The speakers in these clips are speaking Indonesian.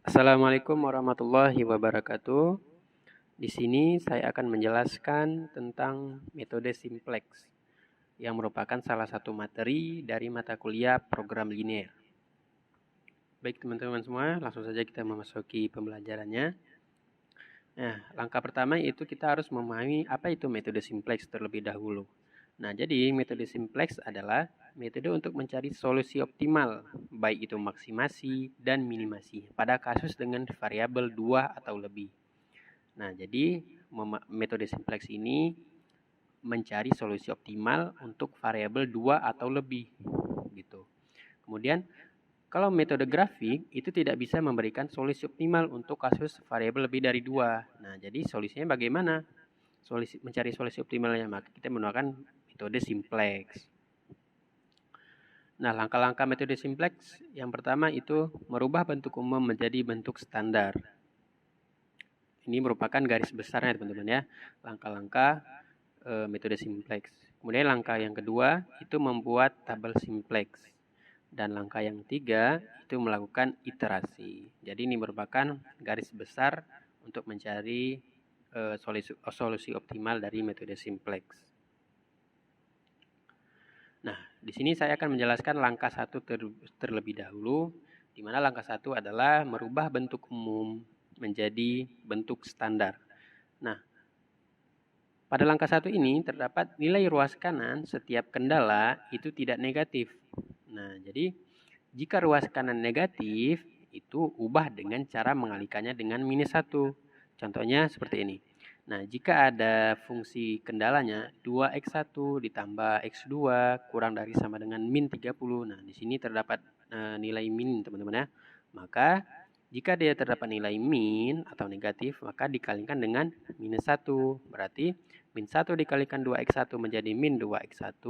Assalamualaikum warahmatullahi wabarakatuh. Di sini saya akan menjelaskan tentang metode simplex yang merupakan salah satu materi dari mata kuliah program linear. Baik teman-teman semua, langsung saja kita memasuki pembelajarannya. Nah, langkah pertama itu kita harus memahami apa itu metode simplex terlebih dahulu. Nah, jadi metode simplex adalah metode untuk mencari solusi optimal, baik itu maksimasi dan minimasi, pada kasus dengan variabel 2 atau lebih. Nah, jadi metode simplex ini mencari solusi optimal untuk variabel 2 atau lebih gitu. Kemudian kalau metode grafik itu tidak bisa memberikan solusi optimal untuk kasus variabel lebih dari 2. Nah, jadi solusinya bagaimana? Mencari solusi optimalnya, maka kita menggunakan metode simplex. Nah, langkah-langkah metode simplex yang pertama itu merubah bentuk umum menjadi bentuk standar. Ini merupakan garis besarnya teman-teman ya, langkah-langkah metode simplex. Kemudian langkah yang kedua itu membuat tabel simplex. Dan langkah yang ketiga itu melakukan iterasi. Jadi ini merupakan garis besar untuk mencari solusi optimal dari metode simplex. Nah, di sini saya akan menjelaskan langkah 1 terlebih dahulu, di mana langkah 1 adalah merubah bentuk umum menjadi bentuk standar. Nah, pada langkah 1 ini terdapat nilai ruas kanan setiap kendala itu tidak negatif. Nah, jadi jika ruas kanan negatif, itu ubah dengan cara mengalihkannya dengan minus 1. Contohnya seperti ini. Nah, jika ada fungsi kendalanya 2x1 ditambah x2 kurang dari sama dengan min 30. Nah, di sini terdapat nilai min teman-teman ya. Maka jika dia terdapat nilai min atau negatif, maka dikalikan dengan minus 1. Berarti min 1 dikalikan 2x1 menjadi min 2x1.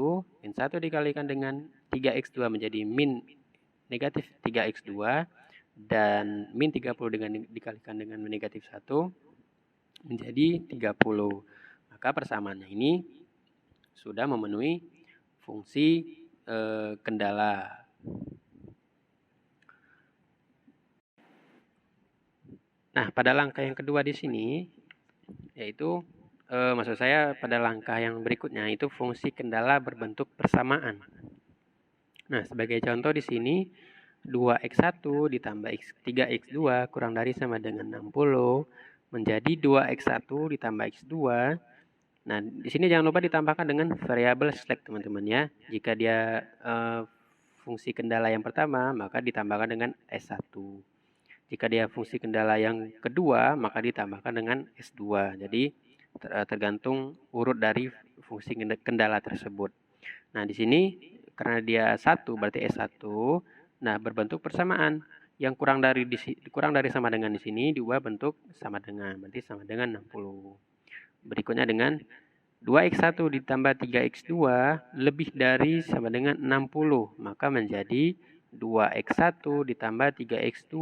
Min 1 dikalikan dengan 3x2 menjadi min negatif 3x2. Dan min 30 dikalikan dengan negatif 1 menjadi 30. Maka persamaannya ini sudah memenuhi fungsi kendala. Nah, pada langkah yang kedua di sini, yaitu maksud saya pada langkah yang berikutnya itu fungsi kendala berbentuk persamaan. Nah, sebagai contoh di sini 2x1 ditambah 3x2 kurang dari sama dengan 60 menjadi 2x1 ditambah x2. Nah, di sini jangan lupa ditambahkan dengan variabel slack teman-teman ya. Jika dia fungsi kendala yang pertama, maka ditambahkan dengan S1. Jika dia fungsi kendala yang kedua, maka ditambahkan dengan S2. Jadi tergantung urut dari fungsi kendala tersebut. Nah, di sini karena dia 1 berarti S1. Nah, berbentuk persamaan. Yang kurang dari sama dengan di sini diubah bentuk sama dengan, berarti sama dengan 60. Berikutnya dengan 2x1 ditambah 3x2 lebih dari sama dengan 60. Maka menjadi 2x1 ditambah 3x2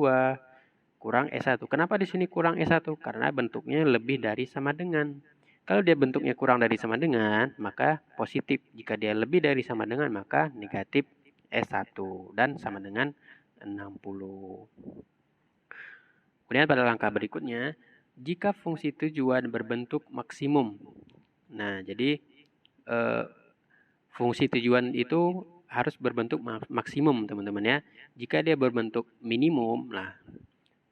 kurang S1. Kenapa di sini kurang S1? Karena bentuknya lebih dari sama dengan. Kalau dia bentuknya kurang dari sama dengan, maka positif. Jika dia lebih dari sama dengan, maka negatif S1 dan sama dengan 60. Kemudian pada langkah berikutnya, jika fungsi tujuan berbentuk maksimum. Nah, jadi fungsi tujuan itu harus berbentuk maksimum teman-teman ya. Jika dia berbentuk minimum, nah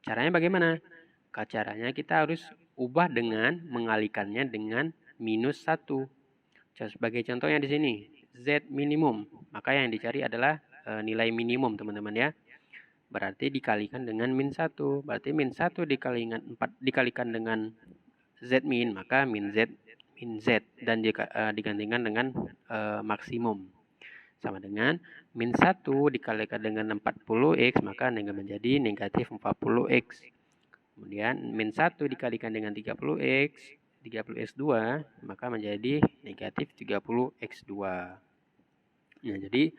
caranya bagaimana? Caranya kita harus ubah dengan mengalihkannya dengan minus 1. Sebagai contohnya di sini, Z minimum. Maka yang dicari adalah nilai minimum teman-teman ya. Berarti dikalikan dengan min 1. Berarti min 1 dikalikan dengan Z min, maka min Z dan digantikan dengan maksimum. Sama dengan min 1 dikalikan dengan 40x, maka menjadi negatif 40x. Kemudian min 1 dikalikan dengan 30x, 30x2, maka menjadi negatif 30x2. Ya, jadi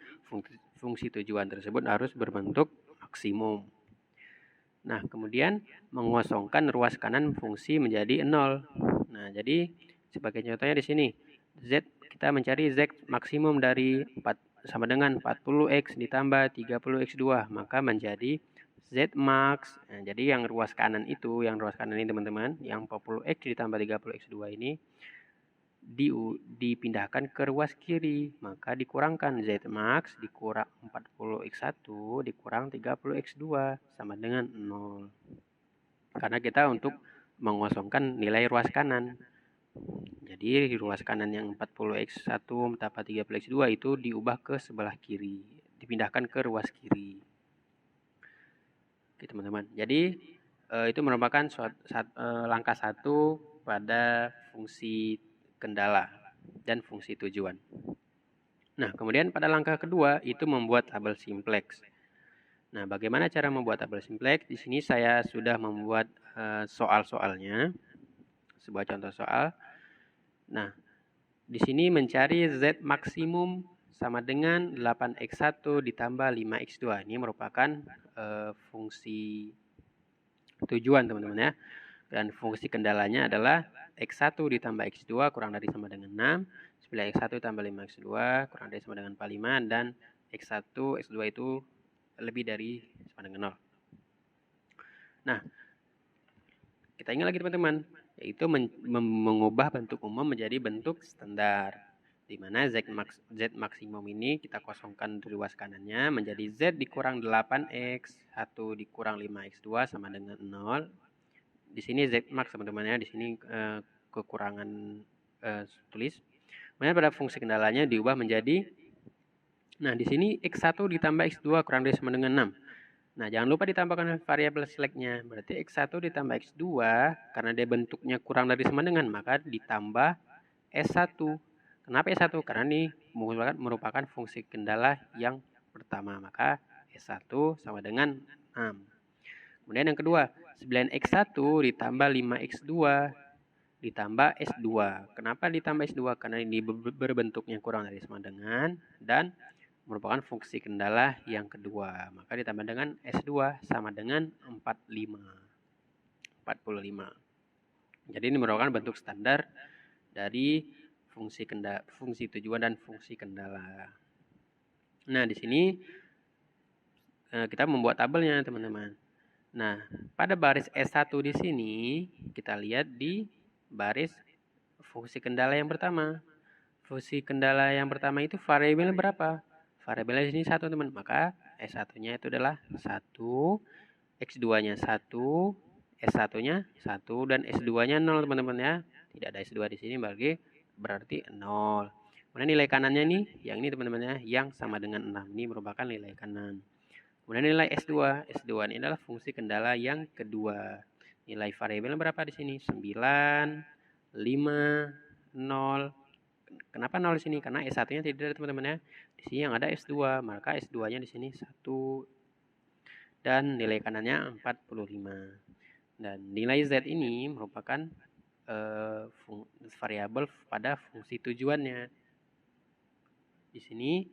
fungsi tujuan tersebut harus berbentuk maksimum. Nah, kemudian mengosongkan ruas kanan fungsi menjadi 0. Nah, jadi sebagai contohnya di sini, Z kita mencari Z maksimum dari 4 sama dengan 40x ditambah 30x2, maka menjadi Z max. Nah, jadi yang ruas kanan itu, teman-teman, yang 40x ditambah 30x2 ini dipindahkan ke ruas kiri, maka dikurangkan Z max dikurang 40x1 dikurang 30x2 sama dengan 0. Karena kita untuk mengosongkan nilai ruas kanan. Jadi ruas kanan yang 40x1 tambah 30x2 itu diubah ke sebelah kiri, dipindahkan ke ruas kiri. Oke, teman-teman. Jadi itu merupakan langkah 1 pada fungsi kendala dan fungsi tujuan. Nah, kemudian pada langkah kedua itu membuat tabel simplex. Nah, bagaimana cara membuat tabel simplex? Di sini saya sudah membuat soal-soalnya, sebuah contoh soal. Nah, di sini mencari Z maksimum sama dengan 8x1 ditambah 5x2. Ini merupakan fungsi tujuan, teman-teman ya. Dan fungsi kendalanya adalah x1 ditambah x2 kurang dari sama dengan 6. 9x1 tambah 5x2 kurang dari sama dengan 45. Dan x1, x2 itu lebih dari sama dengan 0. Nah, kita ingat lagi teman-teman, yaitu mengubah bentuk umum menjadi bentuk standar, di mana Z maksimum ini kita kosongkan ruas kanannya menjadi Z dikurang 8x 1 dikurang 5x2 sama dengan 0. Di sini Z max, teman-teman ya, di sini kekurangan tulis. Kemudian pada fungsi kendalanya diubah menjadi, nah di sini x1 ditambah x2 kurang dari sama dengan 6. Nah, jangan lupa ditambahkan variabel select-nya. Berarti x1 ditambah x2, karena dia bentuknya kurang dari sama dengan, maka ditambah S1. Kenapa S1? Karena ini merupakan fungsi kendala yang pertama. Maka S1 sama dengan 6. Kemudian yang kedua, 9x1 ditambah 5x2 ditambah S2. Kenapa ditambah S2? Karena ini berbentuknya kurang dari sama dengan, dan merupakan fungsi kendala yang kedua. Maka ditambah dengan S2 sama dengan 45. Jadi ini merupakan bentuk standar dari fungsi tujuan dan fungsi kendala. Nah, di sini kita membuat tabelnya, teman-teman. Nah, pada baris S1 di sini kita lihat di baris fungsi kendala yang pertama. Fungsi kendala yang pertama itu variabel berapa? Variabelnya di sini 1, teman. Maka S1-nya itu adalah 1, X2-nya 1, S1-nya 1, dan S2-nya 0, teman-teman ya. Tidak ada S2 di sini berarti 0. Kemudian nilai kanannya nih, yang ini teman-teman ya, yang sama dengan 6. Ini merupakan nilai kanan. Kemudian nilai S2. S2 ini adalah fungsi kendala yang kedua. Nilai variabel berapa di sini? 9, 5, 0. Kenapa 0 di sini? Karena S1-nya tidak ada, teman-teman ya. Di sini yang ada S2, maka S2-nya di sini 1. Dan nilai kanannya 45. Dan nilai Z ini merupakan variabel pada fungsi tujuannya. Di sini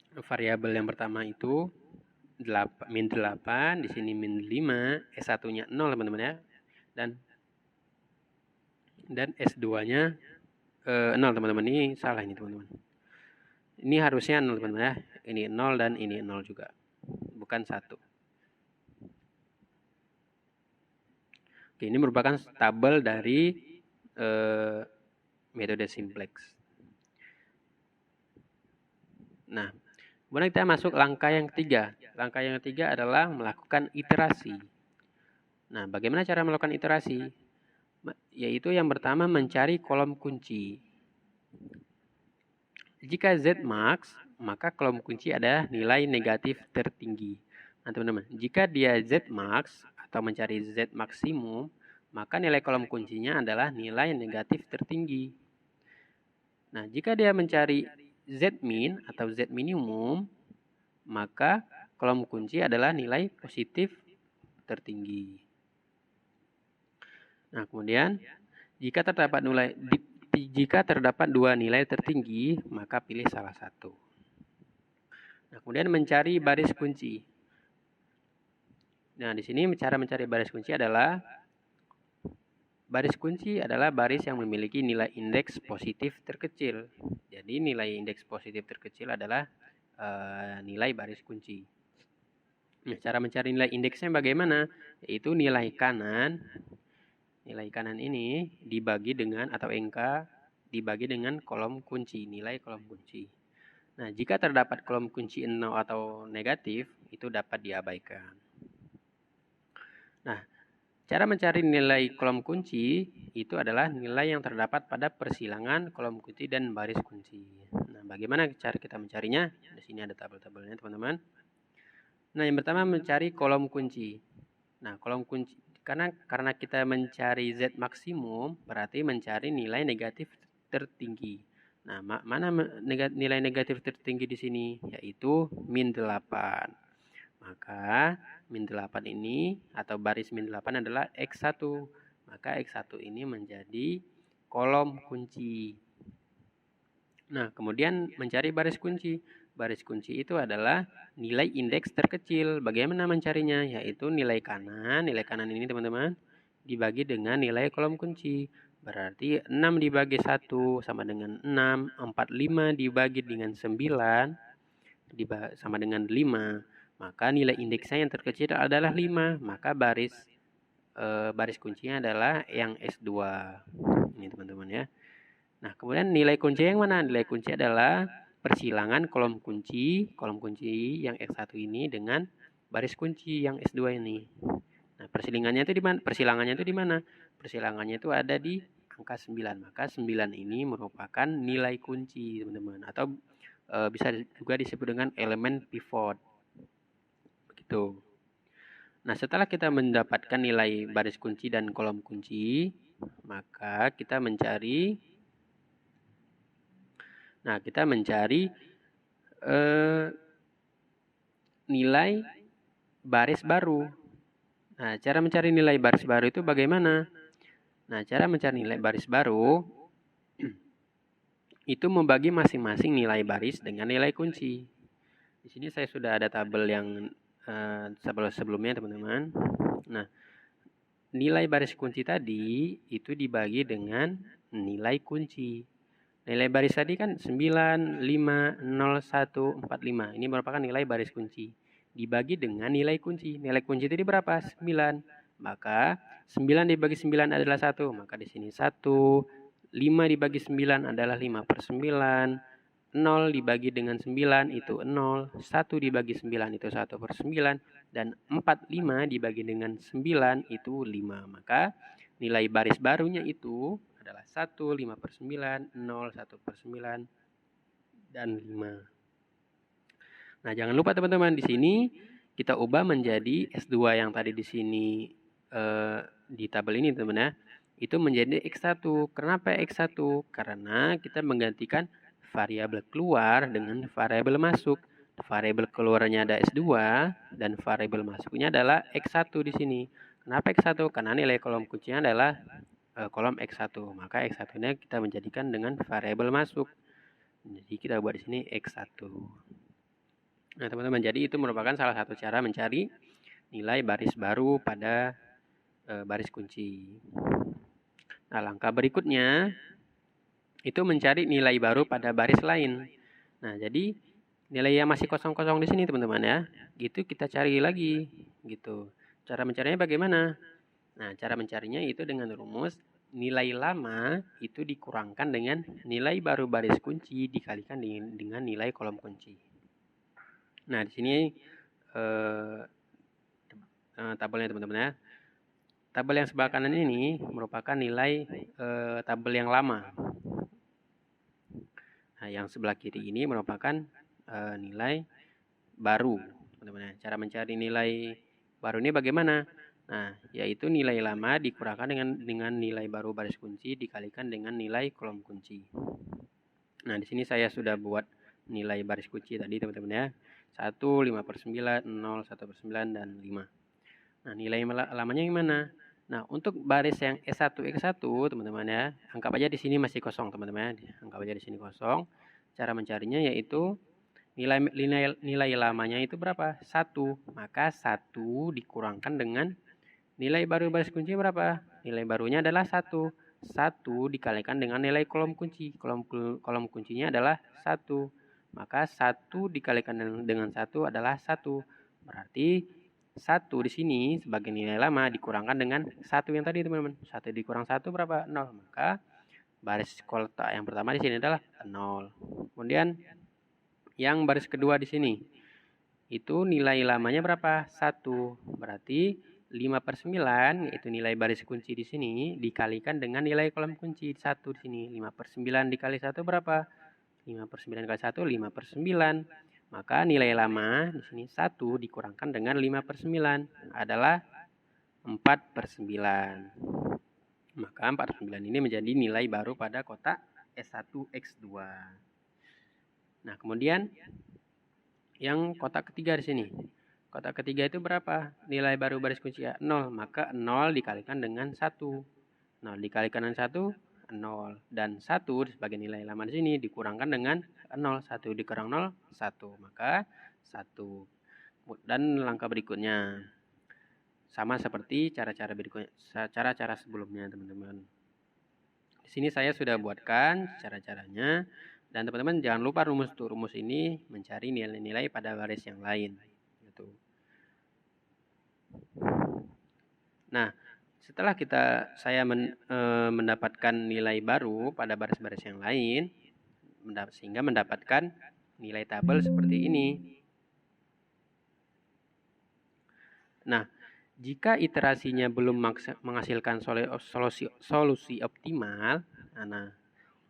variabel yang pertama itu min 8, di sini min 5, S1-nya 0, teman-teman ya. Dan S2-nya 0, teman-teman. Ini salah ini, teman-teman. Ini harusnya 0, teman-teman ya. Ini 0 dan ini 0 juga. Bukan 1. Oke, ini merupakan tabel dari metode simplex. Nah, kemudian kita masuk langkah yang ketiga. Langkah yang ketiga adalah melakukan iterasi. Nah, bagaimana cara melakukan iterasi? Yaitu yang pertama mencari kolom kunci. Jika Z max, maka kolom kunci adalah nilai negatif tertinggi. Nah, teman-teman, jika dia Z max atau mencari Z maksimum, maka nilai kolom kuncinya adalah nilai negatif tertinggi. Nah, jika dia mencari Z min atau Z minimum, maka kolom kunci adalah nilai positif tertinggi. Nah, kemudian jika terdapat dua nilai tertinggi, maka pilih salah satu. Nah, kemudian mencari baris kunci. Nah, di sini cara mencari baris kunci adalah baris yang memiliki nilai indeks positif terkecil. Jadi nilai indeks positif terkecil adalah nilai baris kunci. Nah, cara mencari nilai indeksnya bagaimana? Yaitu nilai kanan ini dibagi dengan atau angka dibagi dengan kolom kunci, nilai kolom kunci. Nah, jika terdapat kolom kunci 0 atau negatif, itu dapat diabaikan. Nah, cara mencari nilai kolom kunci itu adalah nilai yang terdapat pada persilangan kolom kunci dan baris kunci. Nah, bagaimana cara kita mencarinya? Di sini ada tabel-tabelnya, teman-teman. Nah, yang pertama mencari kolom kunci. Nah, kolom kunci karena kita mencari Z maksimum, berarti mencari nilai negatif tertinggi. Nah, mana nilai negatif tertinggi di sini? Yaitu min 8. Maka min 8 ini atau baris min 8 adalah X1. Maka X1 ini menjadi kolom kunci. Nah, kemudian mencari baris kunci. Baris kunci itu adalah nilai indeks terkecil. Bagaimana mencarinya? Yaitu nilai kanan ini teman-teman dibagi dengan nilai kolom kunci. Berarti 6 dibagi 1 sama dengan 6. 45 dibagi dengan 9 sama dengan 5. Maka nilai indeksnya yang terkecil adalah 5. Maka baris kuncinya adalah yang S2. Ini teman-teman ya. Nah, kemudian nilai kunci yang mana? Nilai kunci adalah persilangan kolom kunci yang X1 ini dengan baris kunci yang S2 ini. Nah, persilangannya itu di mana? Persilangannya itu ada di angka 9. Maka 9 ini merupakan nilai kunci, teman-teman. Atau bisa juga disebut dengan elemen pivot. Begitu. Nah, setelah kita mendapatkan nilai baris kunci dan kolom kunci, maka kita mencari nilai baris baru. Nah, cara mencari nilai baris baru itu bagaimana? Nah, cara mencari nilai baris baru itu membagi masing-masing nilai baris dengan nilai kunci. Di sini saya sudah ada tabel yang sebelumnya, teman-teman. Nah, nilai baris kunci tadi itu dibagi dengan nilai kunci. Nilai baris tadi kan 9, 5, 0, 1, 4, 5. Ini merupakan nilai baris kunci. Dibagi dengan nilai kunci. Nilai kunci tadi berapa? 9. Maka 9 dibagi 9 adalah 1. Maka di sini 1. 5 dibagi 9 adalah 5/9. 0 dibagi dengan 9 itu 0, 1 dibagi 9 itu 1/9, dan 45 dibagi dengan 9 itu 5. Maka nilai baris barunya itu adalah 1, 5/9, 0, 1/9, dan 5. Nah, jangan lupa teman-teman, di sini kita ubah menjadi S2 yang tadi di sini di tabel ini, teman-teman ya. Itu menjadi X1. Kenapa X1? Karena kita menggantikan variabel keluar dengan variabel masuk. Variabel keluarnya ada S2 dan variabel masuknya adalah X1 di sini. Kenapa X1? Karena nilai kolom kuncinya adalah kolom X1. Maka X1-nya kita menjadikan dengan variabel masuk. Jadi kita buat di sini X1. Nah, teman-teman, jadi itu merupakan salah satu cara mencari nilai baris baru pada baris kunci. Nah, langkah berikutnya itu mencari nilai baru pada baris lain. Nah, jadi nilai yang masih kosong-kosong di sini, teman-teman ya. Gitu kita cari lagi gitu. Cara mencarinya bagaimana? Nah, cara mencarinya itu dengan rumus nilai lama itu dikurangkan dengan nilai baru baris kunci dikalikan dengan nilai kolom kunci. Nah, di sini tabelnya, teman-teman ya. Tabel yang sebelah kanan ini merupakan nilai tabel yang lama. Nah, yang sebelah kiri ini merupakan nilai baru, teman-teman. Cara mencari nilai baru ini bagaimana? Nah, yaitu nilai lama dikurangkan dengan nilai baru baris kunci dikalikan dengan nilai kolom kunci. Nah, di sini saya sudah buat nilai baris kunci tadi, teman-teman ya. 1, 5/9, 0, 1/9, dan 5. Nah, nilai lamanya yang mana? Nah, untuk baris yang S1, X1, teman-teman ya, anggap aja di sini masih kosong, teman-teman ya. Anggap aja di sini kosong. Cara mencarinya yaitu nilai lamanya itu berapa? 1. Maka 1 dikurangkan dengan nilai baru baris kunci berapa? Nilai barunya adalah 1. 1 dikalikan dengan nilai kolom kunci. Kolom kuncinya adalah 1. Maka 1 dikalikan dengan 1 adalah 1. Berarti 1 di sini sebagai nilai lama dikurangkan dengan 1 yang tadi teman-teman. 1 dikurang 1 berapa? 0. Maka baris kotak yang pertama di sini adalah 0. Kemudian yang baris kedua di sini itu nilai lamanya berapa? 1. Berarti 5/9 yaitu nilai baris kunci di sini dikalikan dengan nilai kolom kunci 1 di sini. 5/9 dikali 1 berapa? 5/9 kali 1 5/9. Maka nilai lama di sini 1 dikurangkan dengan 5/9 adalah 4/9. Maka 4/9 ini menjadi nilai baru pada kotak S1X2. Nah, kemudian yang kotak ketiga di sini. Kotak ketiga itu berapa? Nilai baru baris kunci ya 0. Maka 0 dikalikan dengan 1. 0 dikalikan dengan 1, 0. Dan 1 sebagai nilai lama di sini dikurangkan dengan 0. 1 dikurang 0, 1. Maka 1. Dan langkah berikutnya sama seperti cara-cara berikutnya, cara-cara sebelumnya teman-teman. Di sini saya sudah buatkan cara-caranya. Dan teman-teman jangan lupa rumus ini mencari nilai-nilai pada baris yang lain. Gitu. Nah, setelah saya mendapatkan nilai baru pada baris-baris yang lain, sehingga mendapatkan nilai tabel seperti ini. Nah, jika iterasinya belum menghasilkan solusi optimal,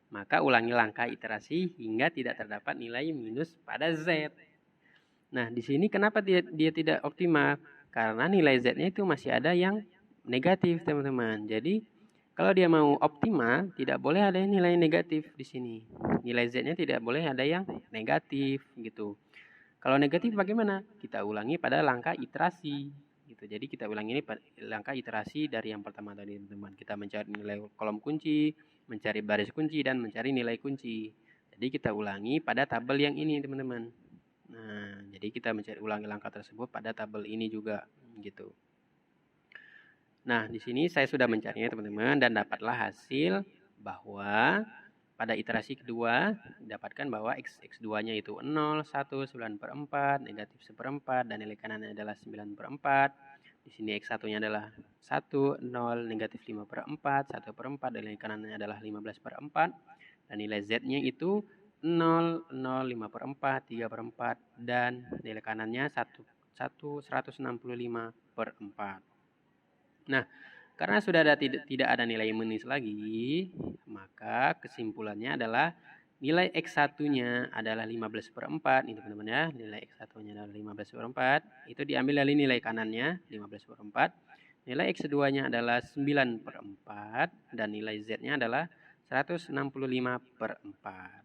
maka ulangi langkah iterasi hingga tidak terdapat nilai minus pada Z. Nah, di sini kenapa dia tidak optimal? Karena nilai Z-nya itu masih ada yang negatif, teman-teman. Jadi, kalau dia mau optimal, tidak boleh ada nilai negatif di sini. Nilai Z-nya tidak boleh ada yang negatif, gitu. Kalau negatif bagaimana? Kita ulangi pada langkah iterasi. Gitu. Jadi, kita ulangi ini langkah iterasi dari yang pertama tadi, teman-teman. Kita mencari nilai kolom kunci, mencari baris kunci, dan mencari nilai kunci. Jadi, kita ulangi pada tabel yang ini, teman-teman. Nah, jadi kita mencari ulangi langkah tersebut pada tabel ini juga, gitu. Nah, di sini saya sudah mencarinya, teman-teman, dan dapatlah hasil bahwa pada iterasi kedua dapatkan bahwa x2-nya itu 0, 1, 9/4, negatif 1/4, dan nilai kanannya adalah 9/4. Di sini x1-nya adalah 1, 0, negatif 5/4, 1/4, dan nilai kanannya adalah 15/4, dan nilai z-nya itu 0, 0, 5/4, 3/4, dan nilai kanannya 165/4. Nah, karena sudah tidak ada nilai minus lagi, maka kesimpulannya adalah nilai X1-nya adalah 15/4, ini teman-teman ya, nilai X1-nya adalah 15/4, itu diambil dari nilai kanannya 15/4, nilai X2-nya adalah 9/4, dan nilai Z-nya adalah 165/4.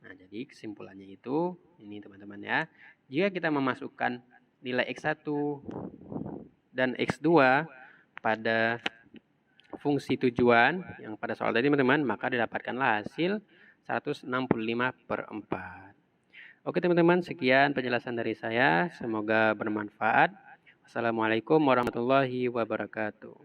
Nah, jadi kesimpulannya itu ini teman-teman ya. Jika kita memasukkan nilai X1 dan X2 pada fungsi tujuan yang pada soal tadi teman-teman, maka didapatkanlah hasil 165/4. Oke teman-teman, sekian penjelasan dari saya. Semoga bermanfaat. Wassalamualaikum warahmatullahi wabarakatuh.